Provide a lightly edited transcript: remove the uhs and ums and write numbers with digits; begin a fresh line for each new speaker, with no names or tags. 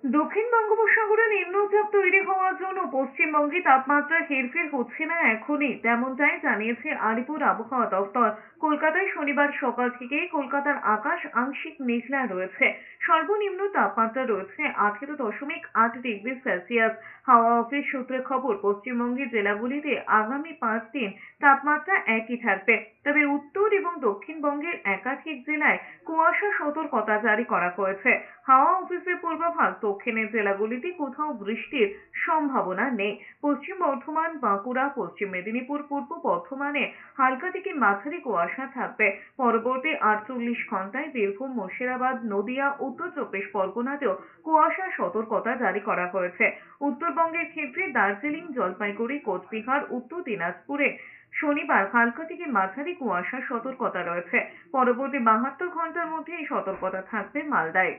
দক্ষিণ বঙ্গোপসাগরে নিম্নচাপ তৈরি হওয়ার জন্য পশ্চিমবঙ্গে তাপমাত্রা হেরফের হচ্ছে না এখনই, তেমনটাই জানিয়েছে আলিপুর আবহাওয়া দফতর। কলকাতায় শনিবার সকাল থেকেই কলকাতার আকাশ আংশিক মেঘলা রয়েছে। সর্বনিম্ন তাপমাত্রা রয়েছে 18.8 ডিগ্রি সেলসিয়াস। হাওয়া অফিস সূত্রে খবর, পশ্চিমবঙ্গের জেলাগুলিতে আগামী 5 দিন তাপমাত্রা একই থাকবে। তবে উত্তর এবং দক্ষিণবঙ্গের একাধিক জেলায় কুয়াশা সতর্কতা জারি করা হয়েছে। হাওয়া অফিসের পূর্বাভাস, দক্ষিণের জেলাগুলিতে কোথাও বৃষ্টির সম্ভাবনা নেই। পশ্চিম বর্ধমান, বাঁকুড়া, পশ্চিম মেদিনীপুর, পূর্ব বর্ধমানে হালকা থেকে মাঝারি কুয়াশা থাকবে। পরবর্তী 48 ঘন্টায় বীরভূম, মুর্শিদাবাদ, নদিয়া, উত্তর চব্বিশ পরগনাতেও কুয়াশার সতর্কতা জারি করা হয়েছে। উত্তরবঙ্গের ক্ষেত্রে দার্জিলিং, জলপাইগুড়ি, কোচবিহার, উত্তর দিনাজপুরে শনিবার হালকা থেকে মাঝারি কুয়াশার সতর্কতা রয়েছে। পরবর্তী 72 ঘন্টার মধ্যে এই সতর্কতা থাকবে মালদায়।